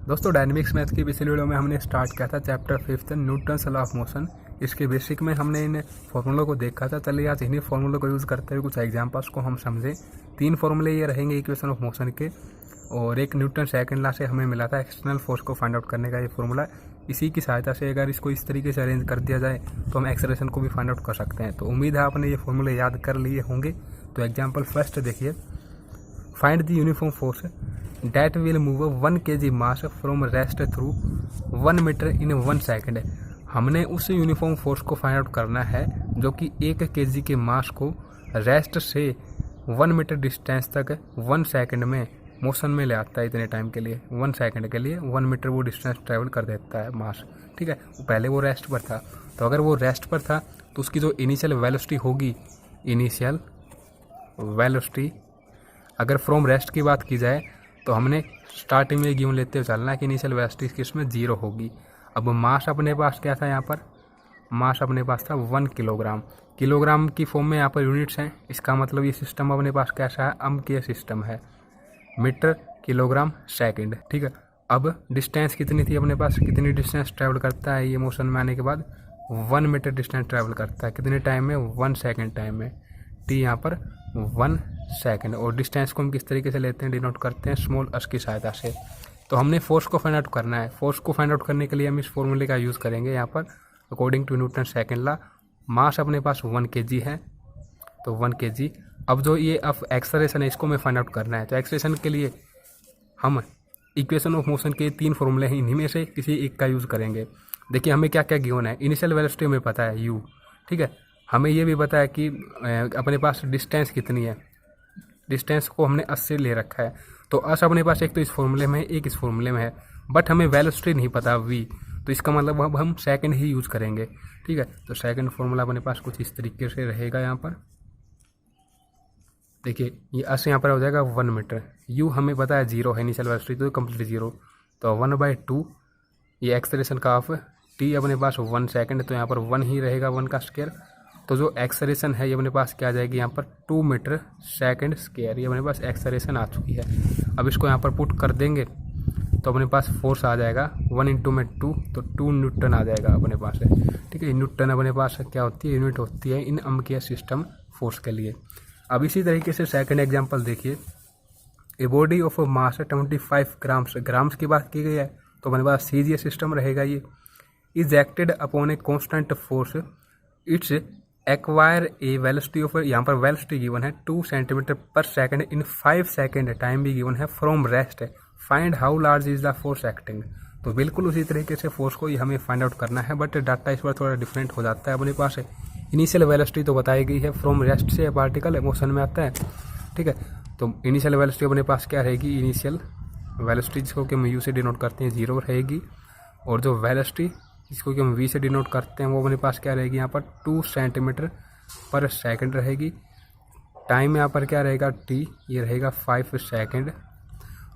दोस्तों dynamics math की पिछली वीडियो में हमने स्टार्ट किया था chapter 5 Newton's law of motion. इसके बेसिक में हमने इन फॉर्मूलों को देखा था। चलिए आज इन्हीं फॉर्मूलों को यूज़ करते हुए कुछ एग्जांपल्स को हम समझें। 3 फॉर्मूले ये रहेंगे इक्वेशन ऑफ मोशन के, और एक न्यूटन सेकंड लॉ से हमें मिला था एक्सटर्नल फोर्स को फाइंड आउट करने का ये फॉर्मूला। इसी की सहायता से अगर इसको इस तरीके से अरेंज कर दिया जाए तो हम एक्सेलरेशन को भी फाइंड आउट कर सकते हैं। तो उम्मीद है आपने ये फॉर्मूले याद कर लिए होंगे। तो एग्जाम्पल फर्स्ट देखिए, find the uniform force that will move 1 kg mass from rest through 1 meter in 1 second। हमने उस यूनिफॉर्म फोर्स को फाइंड आउट करना है जो कि 1 kg के मास को रेस्ट से 1 मीटर डिस्टेंस तक 1 सेकंड में मोशन में ले आता है। इतने टाइम के लिए 1 सेकंड के लिए 1 मीटर वो डिस्टेंस ट्रेवल कर देता है मास। ठीक है, पहले वो रेस्ट पर था, तो अगर वो रेस्ट पर था तो उसकी जो इनिशियल वेलोसिटी होगी, इनिशियल वेलोसिटी अगर फ्रॉम रेस्ट की बात की जाए तो हमने स्टार्टिंग में गिवन लेते हुए चलना है कि इनिशियल वेलोसिटी किसमें 0 होगी। अब मास अपने पास क्या था, यहाँ पर मास अपने पास था 1 किलोग्राम। किलोग्राम की फॉर्म में यहाँ पर यूनिट्स हैं, इसका मतलब ये सिस्टम अपने पास कैसा है, अम्कीय सिस्टम है, मीटर किलोग्राम सेकंड। ठीक है, अब डिस्टेंस कितनी थी अपने पास, कितनी डिस्टेंस ट्रैवल करता है ये मोशन में आने के बाद, 1 मीटर डिस्टेंस ट्रैवल करता है कितने टाइम में, 1 सेकेंड टाइम में। टी यहाँ पर 1 सेकंड, और डिस्टेंस को हम किस तरीके से लेते हैं, डिनोट करते हैं स्मॉल एस की सहायता से। तो हमने फोर्स को फाइंड आउट करना है। फोर्स को फाइंड आउट करने के लिए हम इस फॉर्मूले का यूज़ करेंगे। यहाँ पर according to Newton second law mass अपने पास 1 kg है, तो 1 kg। अब जो ये अब एक्सेलरेशन है इसको हमें फाइंड आउट करना है। तो एक्सेलरेशन के लिए हम इक्वेशन ऑफ मोशन के 3 फॉर्मूले हैं, इन्हीं में से किसी एक का यूज़ करेंगे। देखिए हमें क्या क्या गिवन है, इनिशियल वेलोसिटी हमें पता है u। ठीक है, हमें ये भी पता है कि अपने पास डिस्टेंस कितनी है, डिस्टेंस को हमने 80 ले रखा है। तो अस अपने पास एक तो इस फॉर्मूले में है, एक इस फॉर्मूले में है, बट हमें वेलोसिटी नहीं पता v। तो इसका मतलब अब हम सेकंड ही यूज़ करेंगे। ठीक है, तो सेकंड फॉर्मूला अपने पास कुछ इस तरीके से रहेगा। यहाँ पर देखिए ये अस यहाँ पर हो जाएगा 1 मीटर, u हमें पता है 0 है, इनिशियल वेलोसिटी तो कंप्लीट 0, तो 1/2 ये एक्सेलरेशन का ऑफ t अपने पास 1 सेकंड, तो यहाँ पर 1 ही रहेगा, 1 का स्क्वायर। तो जो एक्सेलरेशन है ये अपने पास क्या आ जाएगी, यहाँ पर 2 मीटर सेकंड स्क्वायर, ये अपने पास एक्सेलरेशन आ चुकी है। अब इसको यहाँ पर पुट कर देंगे तो अपने पास फोर्स आ जाएगा 1 × 2, तो 2 न्यूटन आ जाएगा अपने पास है। ठीक है, न्यूटन अपने पास क्या होती है, यूनिट होती है इन अम्कीय सिस्टम फोर्स के लिए। अब इसी तरीके से सेकेंड एग्जाम्पल देखिए, ए body of mass 25 grams, grams की बात की गई है तो अपने पास CGS सिस्टम रहेगा। ये is acted upon a constant force, it's acquire a velocity of, यहाँ पर वेलोसिटी गिवन है 2 centimetre per second in 5 second, time भी गिवन है from rest. Find how large is the force acting. तो बिल्कुल उसी तरीके से फोर्स को ही हमें फाइंड आउट करना है, बट डाटा इस बार थोड़ा डिफरेंट हो जाता है। अपने पास इनिशियल वेलोसिटी तो बताई गई है, फ्रॉम रेस्ट से पार्टिकल मोशन में आता है। ठीक है, तो इनिशियल वेलोसिटी अपने पास क्या रहेगी, इनिशियल वेलोसिटी जिसको कि हम u से डिनोट करते हैं 0 रहेगी, और जो वेलोसिटी जिसको कि हम v से डिनोट करते हैं वो अपने पास क्या रहेगी, यहाँ पर 2 सेंटीमीटर पर सेकंड रहेगी। टाइम यहाँ पर क्या रहेगा t, ये रहेगा 5 सेकंड,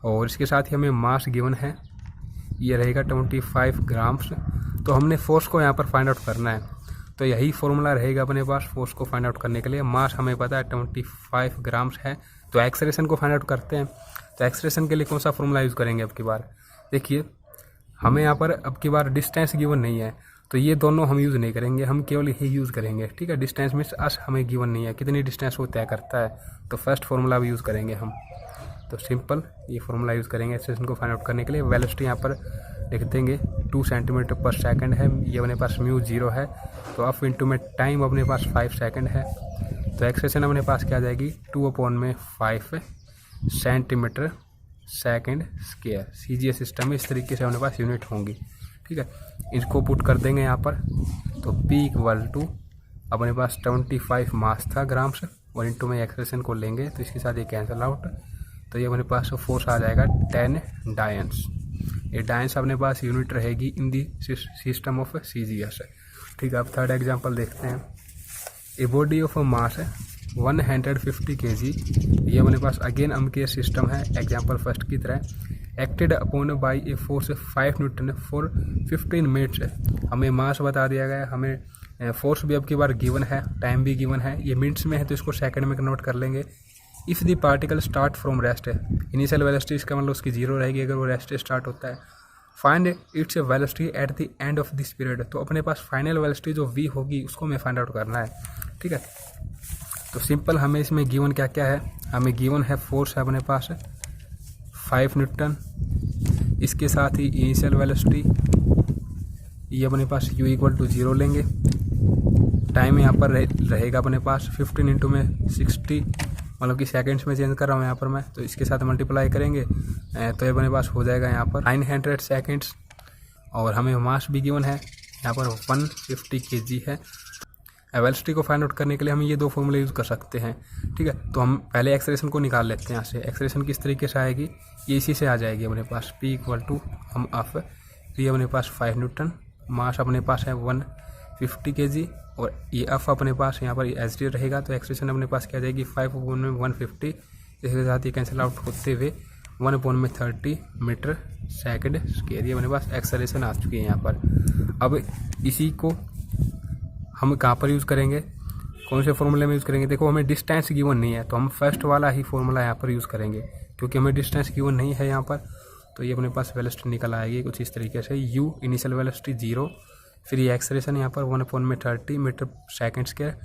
और इसके साथ ही हमें मास गिवन है, ये रहेगा 25 ग्राम्स। तो हमने फोर्स को यहाँ पर फाइंड आउट करना है, तो यही फॉर्मूला रहेगा अपने पास फोर्स को फाइंड आउट करने के लिए। मास हमें पता है 25 ग्राम्स है, तो एक्सेलरेशन को फाइंड आउट करते हैं। तो एक्सेलरेशन के लिए कौन सा फॉर्मूला यूज़ करेंगे अब की बार, देखिए हमें यहाँ पर अब की बार डिस्टेंस गिवन नहीं है, तो ये दोनों हम यूज़ नहीं करेंगे, हम केवल यही यूज़ करेंगे। ठीक है, डिस्टेंस मीन्स अस हमें गिवन नहीं है, कितनी डिस्टेंस वो तय करता है, तो फर्स्ट फॉर्मूला भी यूज़ करेंगे हम। तो सिंपल ये फॉर्मूला यूज़ करेंगे एक्सेलरेशन को फाइंड आउट करने के लिए। वेलोसिटी यहाँ पर लिख देंगे 2 सेंटीमीटर पर सेकंड है, ये अपने पास म्यू 0 है, तो अप इंटू में टाइम अपने पास 5 सेकंड है, तो एक्सेलरेशन अपने पास क्या आ जाएगी 2/5 centimetre second square. CGS system में इस तरीके से अपने पास यूनिट होंगी। ठीक है, इसको पुट कर देंगे यहाँ पर, तो P = अपने पास 25 मास था ग्राम्स, और इंटू में एक्सेलरेशन को लेंगे तो इसके साथ ये कैंसिल आउट, तो ये अपने पास फोर्स आ जाएगा 10 डायंस। ये डायंस अपने पास यूनिट रहेगी इन दी सिस्टम ऑफ CGS। ठीक है, अब थर्ड एग्जाम्पल देखते हैं। ए बॉडी ऑफ मास 150 kg, ये अपने पास अगेन अम्कीय सिस्टम है, एग्जाम्पल फर्स्ट की तरह। Acted upon by a force 5 Newton for 15 minutes. हमें मास बता दिया गया, हमें फोर्स भी अब की बार गिवन है, टाइम भी गिवन है, ये मिनट्स में है तो इसको सेकंड में कन्वर्ट कर लेंगे। If the particle start from rest है, इनिशियल वेलोसिटी इसका मतलब उसकी 0 रहेगी अगर वो रेस्ट स्टार्ट होता है। Find its velocity at the end of this period. तो अपने पास फाइनल वेलोसिटी जो v होगी उसको हमें फाइंड आउट करना है, ठीक है। तो सिंपल हमें इसमें गिवन क्या क्या है, हमें गिवन है फोर्स है अपने पास 5 न्यूटन, इसके साथ ही इनिशियल वेलोसिटी ये अपने पास u इक्वल टू 0 लेंगे। टाइम यहाँ पर रहेगा अपने पास 15 इंटू में 60, मतलब कि सेकंड्स में चेंज कर रहा हूँ यहाँ पर मैं, तो इसके साथ मल्टीप्लाई करेंगे तो ये अपने पास हो जाएगा यहाँ पर 900 सेकंड्स। और हमें मास भी गिवन है यहाँ पर 150 kg है। वेलोसिटी को फाइंड आउट करने के लिए हम ये दो फॉर्मूले यूज़ कर सकते हैं, ठीक है। तो हम पहले एक्सप्रेशन को निकाल लेते हैं यहाँ से। एक्सप्रेशन किस तरीके से आएगी, ये इसी से आ जाएगी अपने पास P इक्वल टू हम ऑफ ये अपने पास 5 न्यूटन, मास अपने पास है 150 kg और ये एफ अपने पास यहाँ पर एच डी रहेगा। तो एक्सप्रेशन अपने पास क्या जाएगी 5/150, इसके साथ ही कैंसिल आउट होते हुए 1/30 मीटर सेकंड स्क्वायर, ये अपने पास एक्सेलरेशन आ चुकी है यहाँ पर। अब इसी को हम कहाँ पर यूज़ करेंगे, कौन से फॉर्मूले में यूज़ करेंगे, देखो हमें डिस्टेंस गिवन नहीं है तो हम फर्स्ट वाला ही फॉर्मूला यहाँ पर यूज़ करेंगे, क्योंकि हमें डिस्टेंस गिवन नहीं है यहाँ पर। तो ये अपने पास वेलोसिटी निकल आएगी कुछ इस तरीके से, u इनिशियल वेलोसिटी 0, फिर ये एक्सेलरेशन यहाँ पर 1/30 मीटर सेकंड स्क्वायर,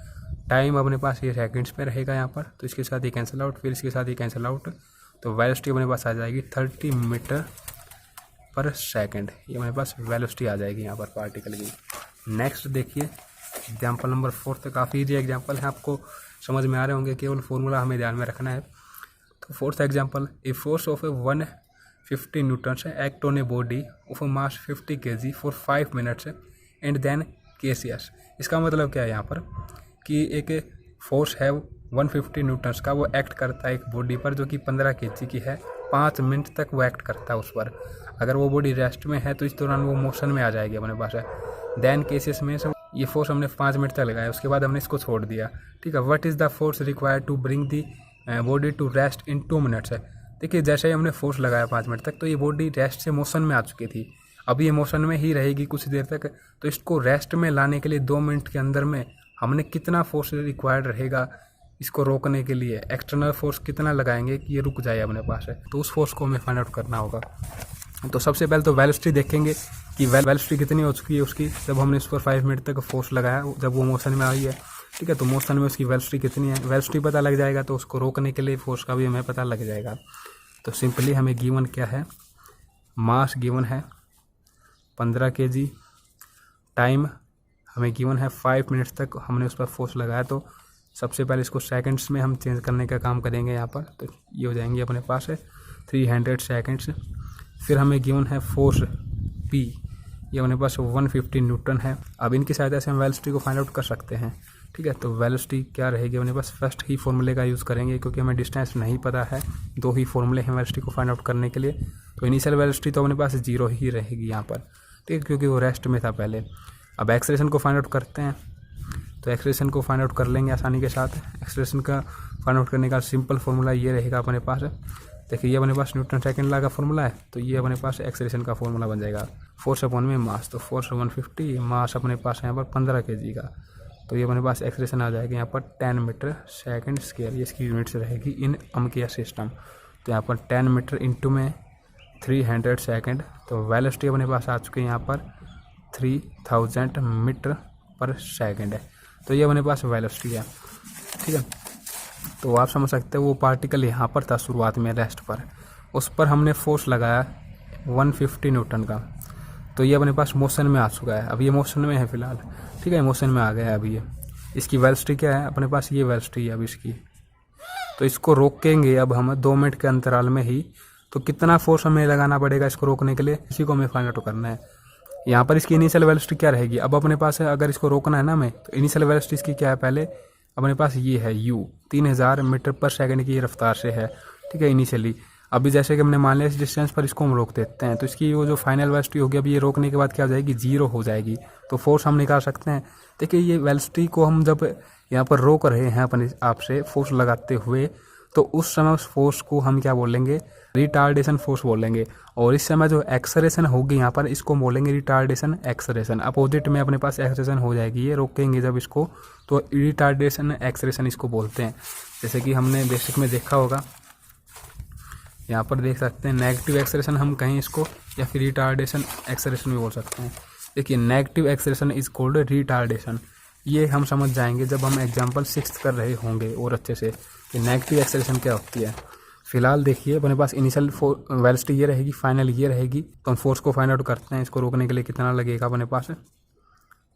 टाइम अपने पास ये सेकंड्स पे रहेगा यहाँ पर, तो इसके साथ ही कैंसिल आउट, फिर इसके साथ ही कैंसिल आउट, तो वेलोसिटी अपने पास आ जाएगी 30 मीटर पर सेकंड, ये अपने पास वेलोसिटी आ जाएगी यहाँ पर पार्टिकल की। नेक्स्ट देखिए एग्जाम्पल नंबर 4, तो काफ़ी ईजी एग्जाम्पल है, आपको समझ में आ रहे होंगे, केवल फॉर्मूला हमें ध्यान में रखना है। तो 4th example, a force of 150 newtons act on a body of mass 50 kg for 5 minutes and then ceases. इसका मतलब क्या है यहाँ पर कि एक फोर्स है 150 न्यूटन्स का, वो एक्ट करता है एक बॉडी पर जो कि 15 kg की है, 5 मिनट तक वो एक्ट करता है उस पर। अगर वो बॉडी रेस्ट में है तो इस दौरान वो मोशन में आ जाएगी अपने पास है। देन केसेस में ये फोर्स हमने 5 मिनट तक लगाया, उसके बाद हमने इसको छोड़ दिया, ठीक है। What is the force required to bring the body to rest in 2 minutes है। देखिए जैसे ही हमने फोर्स लगाया 5 मिनट तक तो ये बॉडी रेस्ट से मोशन में आ चुकी थी, अब ये मोशन में ही रहेगी कुछ देर तक। तो इसको रेस्ट में लाने के लिए 2 मिनट के अंदर में हमने कितना फोर्स रिक्वायर्ड रहेगा इसको रोकने के लिए, एक्सटर्नल फोर्स कितना लगाएंगे कि ये रुक जाए अपने पास है, तो उस फोर्स को हमें फाइंड आउट करना होगा। तो सबसे पहले तो वेलोसिटी देखेंगे कि वेलोसिटी कितनी हो चुकी है उसकी, जब हमने इस पर 5 मिनट तक फोर्स लगाया, जब वो मोशन में आई है, ठीक है। तो मोशन में उसकी वेलोसिटी कितनी है, वेलोसिटी पता लग जाएगा तो उसको रोकने के लिए फोर्स का भी हमें पता लग जाएगा। तो सिंपली हमें गिवन क्या है, मास गिवन है 15 kg, टाइम हमें गिवन है 5 मिनट्स तक हमने उस पर फोर्स लगाया। तो सबसे पहले इसको सेकंड्स में हम चेंज करने का काम करेंगे यहाँ पर, तो ये हो जाएंगे अपने पास है 300 सेकंड्स। फिर हमें गिवन है फोर्स P, ये अपने पास 150 न्यूटन है। अब इनकी सहायता से हम वेलोसिटी को फाइंड आउट कर सकते हैं, ठीक है। तो वेलोसिटी क्या रहेगी अपने पास, फर्स्ट ही फॉर्मूले का यूज़ करेंगे क्योंकि हमें डिस्टेंस नहीं पता है, 2 ही फॉर्मूले हैं वेलोसिटी को फाइंड आउट करने के लिए। तो इनिशियल वेलोसिटी तो अपने पास 0 ही रहेगी यहाँ पर, ठीक है, क्योंकि वो रेस्ट में था पहले। अब एक्सेलरेशन को फाइंड आउट करते हैं, तो एक्सेलरेशन को फाइंड आउट कर लेंगे आसानी के साथ। एक्सेलरेशन का फाइंड आउट करने का सिंपल फार्मूला ये रहेगा अपने पास, देखिए ये अपने पास न्यूटन सेकंड लॉ का फॉर्मूला है, तो ये अपने पास एक्सेलरेशन का फॉर्मूला बन जाएगा फोर्स अपॉन में मास। तो फोर्स 150, मास अपने पास है यहाँ पर 15 kg का, तो ये अपने पास एक्सेलरेशन आ जाएगा यहाँ पर 10 मीटर सेकंड स्क्वायर, ये इसकी यूनिट्स रहेगी इन अमकिया सिस्टम। तो यहाँ पर 10 मीटर इंटू में 300 सेकंड, तो वेलोसिटी अपने पास आ चुकी है यहाँ पर 3000 मीटर पर सेकंड है। तो ये अपने पास वेलोसिटी है, ठीक है। तो आप समझ सकते हो वो पार्टिकल यहाँ पर था शुरुआत में रेस्ट पर, उस पर हमने फोर्स लगाया 150 न्यूटन का, तो ये अपने पास मोशन में आ चुका है। अब ये मोशन में है फिलहाल, ठीक है, मोशन में आ गया है। अभी ये इसकी वेलोसिटी क्या है अपने पास, ये वेलोसिटी है अब इसकी। तो इसको रोकेंगे अब हम 2 मिनट के अंतराल में ही, तो कितना फोर्स हमें लगाना पड़ेगा इसको रोकने के लिए, इसी को हमें फाइंड आउट करना है। यहाँ पर इसकी इनिशियल वेलोसिटी क्या रहेगी, अब अपने पास है अगर इसको रोकना है ना हमें, तो इनिशियल वेलोसिटी इसकी क्या है, पहले अपने पास ये है u 3000 मीटर पर सेकंड की रफ्तार से है, ठीक है, इनिशियली। अभी जैसे कि हमने मान लिया इस डिस्टेंस पर इसको हम रोक देते हैं, तो इसकी वो जो फाइनल वेलोसिटी होगी अभी ये रोकने के बाद क्या हो जाएगी, 0 हो जाएगी। तो फोर्स हम निकाल सकते हैं। देखिए ये वेलोसिटी को हम जब यहाँ पर रोक रहे हैं अपने आपसे फोर्स लगाते हुए, तो उस समय उस फोर्स को हम क्या बोलेंगे, रिटार्डेशन फोर्स बोलेंगे। और इस समय जो एक्सेलरेशन होगी यहाँ पर इसको बोलेंगे रिटार्डेशन एक्सेलरेशन। अपोजिट में अपने पास एक्सेलरेशन हो जाएगी, ये रोकेंगे जब इसको, तो रिटार्डेशन एक्सेलरेशन इसको बोलते हैं। जैसे कि हमने बेसिक में देखा होगा यहाँ पर देख सकते हैं नेगेटिव एक्सेलरेशन हम कहें इसको, या फिर रिटार्डेशन एक्सेलरेशन भी बोल सकते हैं। देखिए negative acceleration is called retardation. ये हम समझ जाएंगे जब हम एग्जाम्पल 6 कर रहे होंगे और अच्छे से कि नेगेटिव एक्सेलरेशन क्या होती है। फिलहाल देखिए अपने पास इनिशियल वेलोसिटी ये रहेगी, फाइनल ये रहेगी। तो हम फोर्स को फाइंड आउट करते हैं, इसको रोकने के लिए कितना लगेगा अपने पास।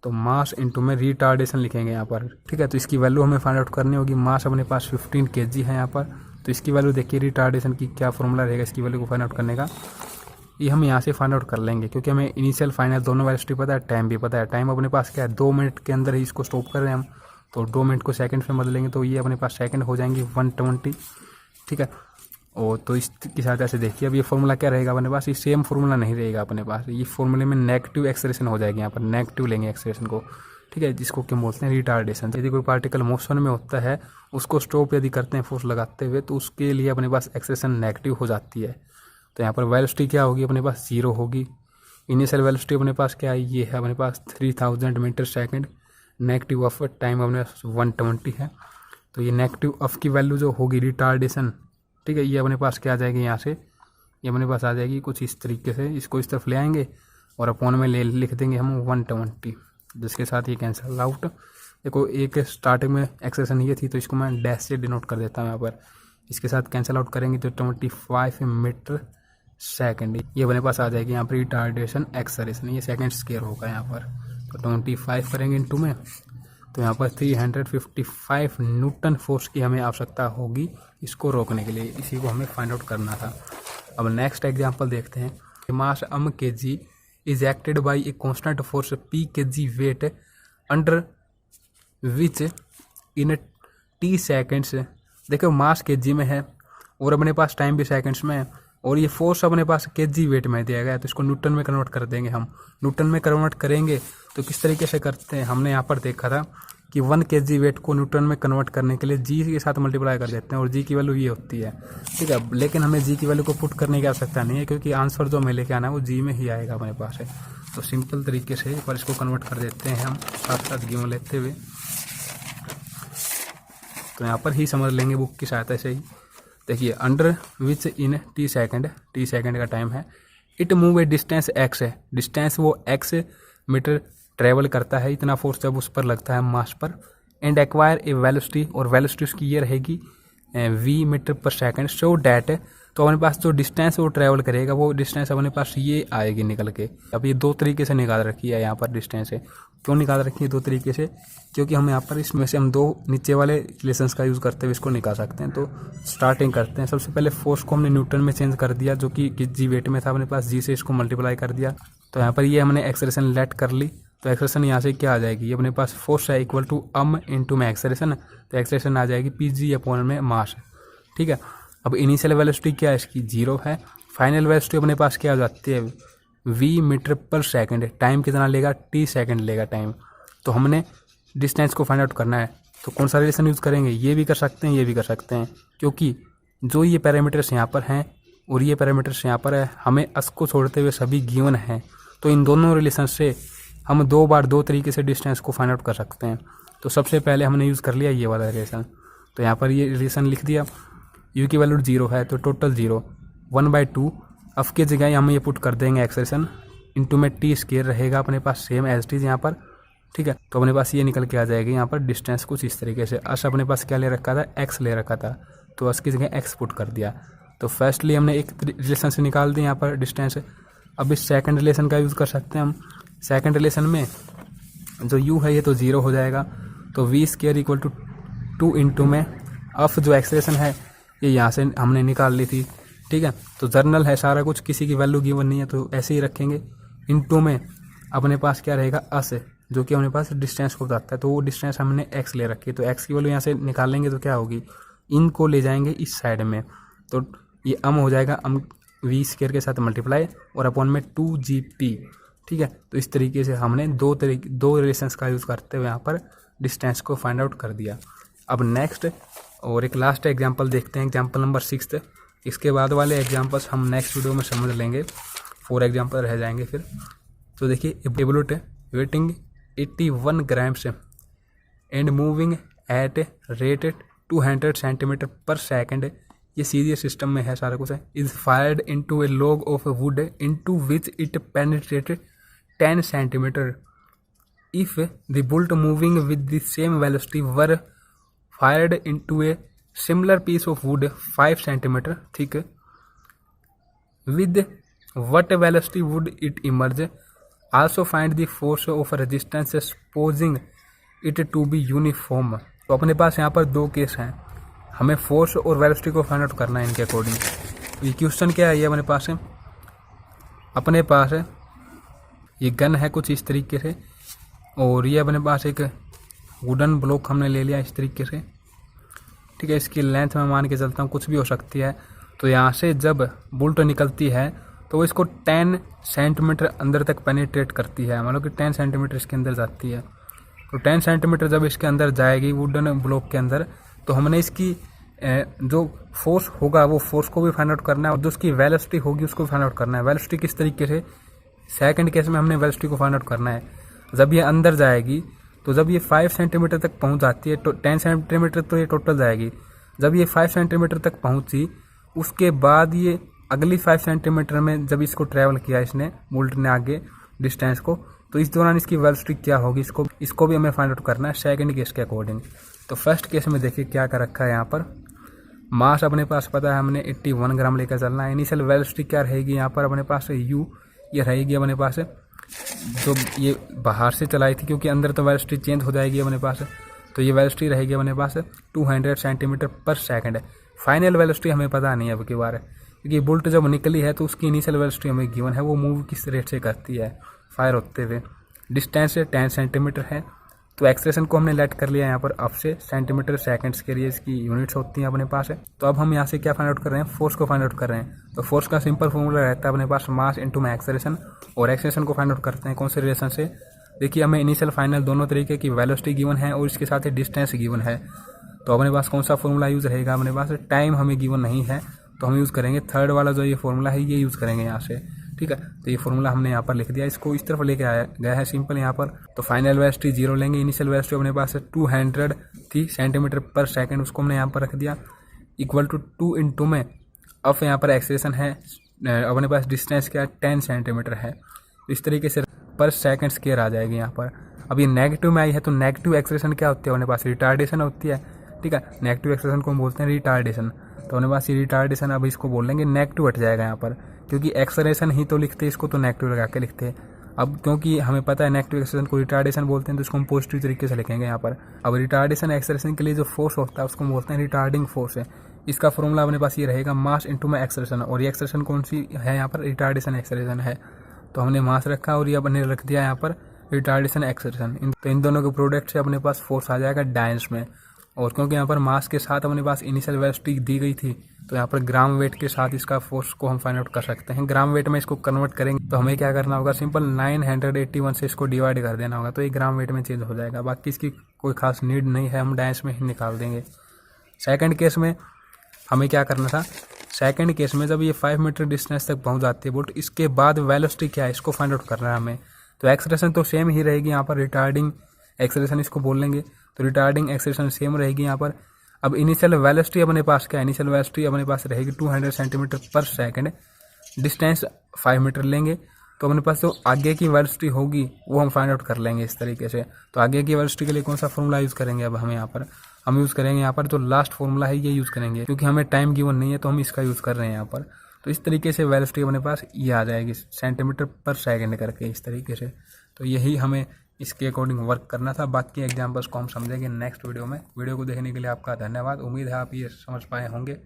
तो मास इंटू में रिटार्डेशन लिखेंगे यहाँ पर, ठीक है। तो इसकी वैल्यू हमें फाइंड आउट करनी होगी। मास अपने पास 15 kg है यहाँ पर, तो इसकी वैल्यू देखिए रिटार्डेशन की क्या फॉर्मूला रहेगा इसकी वैल्यू को फाइंड आउट करने का। ये हम यहाँ से फाइंड आउट कर लेंगे क्योंकि हमें इनिशियल फाइनल दोनों वेलोसिटी पता है, टाइम भी पता है। टाइम अपने पास क्या है, 2 मिनट के अंदर ही इसको स्टॉप कर रहे हैं हम, तो 2 मिनट को सेकंड में बदलेंगे तो ये अपने पास सेकंड हो जाएंगे 120, ठीक है। और तो इसकी सहायता से देखिए अब ये फॉर्मूला क्या रहेगा अपने पास, ये सेम फॉर्मूला नहीं रहेगा अपने पास। ये फॉर्मूले में नेगेटिव एक्सेलरेशन हो जाएगी, यहाँ पर नेगेटिव लेंगे एक्सेलरेशन को, ठीक है, जिसको क्या बोलते हैं रिटार्डेशन। यदि कोई पार्टिकल मोशन में होता है उसको स्टॉप यदि करते हैं फोर्स लगाते हुए तो उसके लिए अपने पास एक्सेलरेशन नेगेटिव हो जाती है। तो यहाँ पर वेलोसिटी क्या होगी अपने पास 0 होगी। इनिशियल वेलोसिटी अपने पास क्या है, ये है अपने पास 3000 metre second. Negative of time अपने पास 120 है। तो ये नेगेटिव ऑफ की वैल्यू जो होगी रिटार्डेशन, ठीक है, ये अपने पास क्या आ जाएगी यहाँ से, ये अपने पास आ जाएगी कुछ इस तरीके से। इसको इस तरफ ले आएंगे और अपॉन में लिख देंगे हम 120, जिसके साथ ये कैंसिल आउट। देखो एक स्टार्टिंग में एक्सेलरेशन ये थी तो इसको मैं डैश से डिनोट कर देता हूँ यहाँ पर। इसके साथ कैंसिल आउट करेंगे तो 25 मीटर सेकंड ये अपने पास आ जाएगी यहाँ पर रिटार्डेशन एक्सेलरेशन। ये सेकंड स्केयर होगा यहाँ पर। तो 25 करेंगे इनटू में, तो यहाँ पर 355 न्यूटन फोर्स की हमें आवश्यकता होगी इसको रोकने के लिए। इसी को हमें फाइंड आउट करना था। अब नेक्स्ट एग्जांपल देखते हैं। Mass kg is acted by a constant force p kg weight under which in t seconds. देखो मास kg में है और अपने पास टाइम भी सेकेंड्स में है, और ये फोर्स अपने पास kg वेट में दिया गया है, तो इसको न्यूटन में कन्वर्ट कर देंगे हम। न्यूटन में कन्वर्ट करेंगे तो किस तरीके से करते हैं, हमने यहाँ पर देखा था कि 1 kg वेट को न्यूटन में कन्वर्ट करने के लिए जी के साथ मल्टीप्लाई कर देते हैं और जी की वैल्यू ये होती है, ठीक है। लेकिन हमें जी की वैल्यू को पुट करने की आवश्यकता नहीं है क्योंकि आंसर जो हमें लेके आना है वो जी में ही आएगा अपने पास है। तो सिंपल तरीके से एक बार इसको कन्वर्ट कर देते हैं हम साथ साथ गिवन लेते हुए। तो यहाँ पर ही समझ लेंगे बुक की सहायता से ही। देखिए under which in T second का टाइम है, it move A distance x है, डिस्टेंस वो एक्स मीटर ट्रेवल करता है, इतना फोर्स जब उस पर लगता है मास पर। एंड एक्वायर ए वेलोसिटी, और वेलोसिटी उसकी ये रहेगी v मीटर पर सेकंड। सो डैट, तो अपने पास जो डिस्टेंस वो ट्रेवल करेगा वो डिस्टेंस अपने पास ये आएगी निकल के। अब ये 2 तरीके से निकाल रखी है यहाँ पर डिस्टेंस है। क्यों निकाल रखी है 2 तरीके से, क्योंकि हम यहाँ पर इसमें से हम 2 नीचे वाले रिलेशंस का यूज़ करते हुए इसको निकाल सकते हैं। तो स्टार्टिंग करते हैं। सबसे पहले फोर्स को हमने न्यूटन में चेंज कर दिया जो कि जी वेट में था अपने पास, जी से इसको मल्टीप्लाई कर दिया। तो यहाँ पर ये हमने एक्सेलरेशन लेट कर ली। तो एक्सेलरेशन यहाँ से क्या आ जाएगी, ये अपने पास फोर्स है इक्वल टू इंटू में एक्सेलरेशन, तो एक्सेलरेशन आ जाएगी pg अपॉन में मास, ठीक है। अब इनिशियल वेलोसिटी क्या है इसकी 0 है। फाइनल वेलोसिटी अपने पास क्या आ जाती है v मीटर पर सेकंड। टाइम कितना लेगा, t सेकंड लेगा टाइम। तो हमने डिस्टेंस को फाइंड आउट करना है, तो कौन सा रिलेशन यूज़ करेंगे, ये भी कर सकते हैं ये भी कर सकते हैं, क्योंकि जो ये पैरामीटर्स यहाँ पर हैं और ये पैरामीटर्स यहाँ पर है, हमें अस को छोड़ते हुए सभी गिवन हैं। तो इन दोनों रिलेशन से हम 2 बार 2 तरीके से डिस्टेंस को फाइंड आउट कर सकते हैं। तो सबसे पहले हमने यूज़ कर लिया ये वाला रिलेशन, तो यहाँ पर ये रिलेशन लिख दिया। u की वैल्यू 0 है तो टोटल 0, 1/2 अब की जगह हम ये पुट कर देंगे एक्सेलरेशन इंटू में टी स्केयर रहेगा अपने पास सेम एज इट इज यहाँ पर, ठीक है। तो अपने पास ये निकल के आ जाएगी यहाँ पर डिस्टेंस कुछ इस तरीके से। अस अपने पास क्या ले रखा था, x ले रखा था, तो अस की जगह x पुट कर दिया। तो फर्स्टली हमने एक रिलेशन से निकाल दी यहाँ पर डिस्टेंस। अब इस सेकंड रिलेशन का यूज़ कर सकते हैं हम। सेकंड रिलेशन में जो u है ये तो 0 हो जाएगा, तो v square equal to 2 into में अफ जो एक्सेलरेशन है ये यहाँ से हमने निकाल ली थी, ठीक है। तो जर्नल है सारा कुछ, किसी की वैल्यू गिवन नहीं है तो ऐसे ही रखेंगे। इंटू में अपने पास क्या रहेगा अस, जो कि अपने पास डिस्टेंस को बताता है, तो वो डिस्टेंस हमने x ले रखी है। तो x की वैल्यू यहाँ से निकालेंगे तो क्या होगी, इनको ले जाएंगे इस साइड में, तो ये हो जाएगा v स्केयर के साथ मल्टीप्लाई और अपॉन में 2gp, ठीक है। तो इस तरीके से हमने 2 रिलेशंस का यूज़ करते हुए यहाँ पर डिस्टेंस को फाइंड आउट कर दिया। अब नेक्स्ट और एक लास्ट एग्जांपल देखते हैं, एग्जांपल नंबर 6। इसके बाद वाले एग्जांपल्स हम नेक्स्ट वीडियो में समझ लेंगे, 4 एग्जांपल रह जाएंगे फिर। तो देखिए a bullet weighing 81 grams and moving at rate 200 centimetre per second ये सीधे सिस्टम में है सारा कुछ है। Is fired into a log of a wood into which it penetrated 10 centimetre if the bullet moving with the same velocity were fired into a similar piece of wood 5 centimetre ठीक है, with what velocity would it emerge? Also find the force of resistance supposing it to be uniform। तो अपने पास यहाँ पर दो case हैं, हमें force और वेलोसिटी को फाइंड आउट करना है इनके अकॉर्डिंग। ये क्वेश्चन क्या है, ये अपने पास है ये गन है कुछ इस तरीके से, और ये अपने पास एक वुडन ब्लॉक हमने ले लिया इस तरीके से ठीक है। इसकी लेंथ में मान के चलता हूँ कुछ भी हो सकती है। तो यहाँ से जब बुलेट निकलती है तो वो इसको 10 सेंटीमीटर अंदर तक पेनिट्रेट करती है, मतलब कि 10 सेंटीमीटर इसके अंदर जाती है। तो 10 सेंटीमीटर जब इसके अंदर जाएगी वुडन ब्लॉक के अंदर, तो हमने इसकी जो फोर्स होगा वो फोर्स को भी फाइंड आउट करना है, और जो उसकी वेलोसिटी होगी उसको भी फाइंड आउट करना है। वेलोसिटी किस तरीके से, सेकंड केस में हमने वेलोसिटी को फाइंड आउट करना है। जब ये अंदर जाएगी तो जब ये 5 सेंटीमीटर तक पहुँच जाती है, तो 10 सेंटीमीटर तो ये टोटल जाएगी। जब ये 5 सेंटीमीटर तक पहुँची उसके बाद ये अगली 5 सेंटीमीटर में जब इसको ट्रैवल किया इसने बुलेट ने आगे डिस्टेंस को, तो इस दौरान इसकी वेलोसिटी क्या होगी, इसको भी हमें फाइंड आउट करना है सेकंड केस के अकॉर्डिंग। तो फर्स्ट केस में देखिए क्या कर रखा है यहाँ पर, मास अपने पास पता है हमें 81 ग्राम लेकर चलना है। इनिशियल वेलोसिटी क्या रहेगी यहाँ पर अपने पास यू, ये रहेगी अपने पास जो ये बाहर से चलाई थी, क्योंकि अंदर तो वेलोसिटी चेंज हो जाएगी अपने पास, तो ये वेलोसिटी रहेगी अपने पास 200 सेंटीमीटर पर सेकेंड। फाइनल वेलोसिटी हमें पता नहीं है अब की बार, क्योंकि बुलेट जब निकली है तो उसकी इनिशियल वेलोसिटी हमें गिवन है, वो मूव किस रेट से करती है फायर होते हुए। डिस्टेंस 10 सेंटीमीटर है, तो एक्सप्रेशन को हमने लेट कर लिया यहाँ पर अब से सेंटीमीटर सेकंड्स के लिए इसकी यूनिट्स होती हैं अपने पास है। तो अब हम यहाँ से क्या फाइंड आउट कर रहे हैं, फोर्स को फाइंड आउट कर रहे हैं। तो फोर्स का सिंपल फॉर्मूला रहता है अपने पास मास इंटू में एक्सप्रेशन, और एक्सप्रेशन को फाइंड आउट करते हैं कौन से रिलेशन से। देखिए हमें इनिशियल फाइनल दोनों तरीके की वेलोसिटी गिवन है और इसके साथ ही डिस्टेंस गिवन है। तो अपने पास कौन सा फॉर्मूला यूज़ रहेगा, अपने पास टाइम हमें गिवन नहीं है तो हम यूज़ करेंगे थर्ड वाला जो ये फॉर्मूला है, ये यूज़ करेंगे यहाँ से ठीक है। तो ये फॉर्मूला हमने यहाँ पर लिख दिया, इसको इस तरफ लेके आया गया है सिंपल यहाँ पर। तो फाइनल वेलोसिटी 0 लेंगे, इनिशियल वेलोसिटी अपने पास 200 थी सेंटीमीटर पर सेकंड, उसको हमने यहाँ पर रख दिया इक्वल टू 2 इंटू में अब यहाँ पर एक्सेलेरेशन है अपने पास डिस्टेंस क्या है 10 सेंटीमीटर है। इस तरीके से पर सेकंड स्क्वायर आ जाएगी यहाँ पर। अब ये नेगेटिव में आई है तो नेगेटिव एक्सेलेरेशन क्या होती है अपने पास, रिटार्डेशन होती है ठीक है। नेगेटिव एक्सेलेरेशन को हम बोलते हैं रिटार्डेशन। तो अपने पास ये रिटार्डेशन अब इसको बोल लेंगे नेगेटिव हट जाएगा यहाँ पर, क्योंकि एक्सेलरेशन ही तो लिखते हैं इसको, तो नेगेटिव लगा के लिखते हैं। अब क्योंकि हमें पता है नेगेटिव एक्सेलरेशन को रिटार्डेशन बोलते हैं तो इसको हम पॉजिटिव तरीके से लिखेंगे यहाँ पर। अब रिटार्डेशन एक्सेलरेशन के लिए जो फोर्स होता है उसको हम बोलते हैं रिटार्डिंग फोर्स है। इसका फॉर्मूला अपने पास ये रहेगा मास इंटू में एक्सेलरेशन, और ये एक्सेलरेशन कौन सी है यहाँ पर, रिटार्डेशन एक्सेलरेशन है। तो हमने मास रखा और ये अपने रख दिया यहाँ पर रिटार्डेशन एक्सेलरेशन। तो इन दोनों के प्रोडक्ट से अपने पास फोर्स आ जाएगा डायंस में। और क्योंकि यहाँ पर मास के साथ अपने पास इनिशियल वेलोसिटी दी गई थी तो यहाँ पर ग्राम वेट के साथ इसका फोर्स को हम फाइंड आउट कर सकते हैं। ग्राम वेट में इसको कन्वर्ट करेंगे तो हमें क्या करना होगा, सिंपल 981 से इसको डिवाइड कर देना होगा, तो ये ग्राम वेट में चेंज हो जाएगा। बाकी इसकी कोई खास नीड नहीं है, हम डायंस में ही निकाल देंगे। सेकंड केस में हमें क्या करना था, सेकंड केस में जब ये 5 मीटर डिस्टेंस तक पहुँच जाती है बोट, इसके बाद वेलोसिटी क्या है इसको फाइंड आउट करना है हमें। तो एक्सेलरेशन तो सेम ही रहेगी यहाँ पर, रिटार्डिंग एक्सेलरेशन इसको बोल लेंगे, तो रिटार्डिंग एक्सेलरेशन सेम रहेगी यहाँ पर। अब इनिशियल वेलोसिटी अपने पास क्या है, इनिशियल वेलोसिटी अपने पास रहेगी 200 centimetre per second, distance 5 metre लेंगे। तो अपने पास जो आगे की वेलोसिटी होगी वो हम फाइंड आउट कर लेंगे इस तरीके से। तो आगे की वेलोसिटी के लिए कौन सा फॉर्मूला यूज़ करेंगे, अब हम यहाँ पर हम यूज़ करेंगे यहाँ पर जो लास्ट फॉर्मूला है ये यूज़ करेंगे, क्योंकि हमें टाइम गिवन नहीं है तो हम इसका यूज़ कर रहे हैं यहाँ पर। तो इस तरीके से वेलोसिटी अपने पास ये आ जाएगी सेंटीमीटर पर सेकंड करके इस तरीके से। तो यही हमें इसके अकॉर्डिंग वर्क करना था। बाकी एग्जाम्पल्स को हम समझेंगे नेक्स्ट वीडियो में। वीडियो को देखने के लिए आपका धन्यवाद। उम्मीद है आप ये समझ पाए होंगे।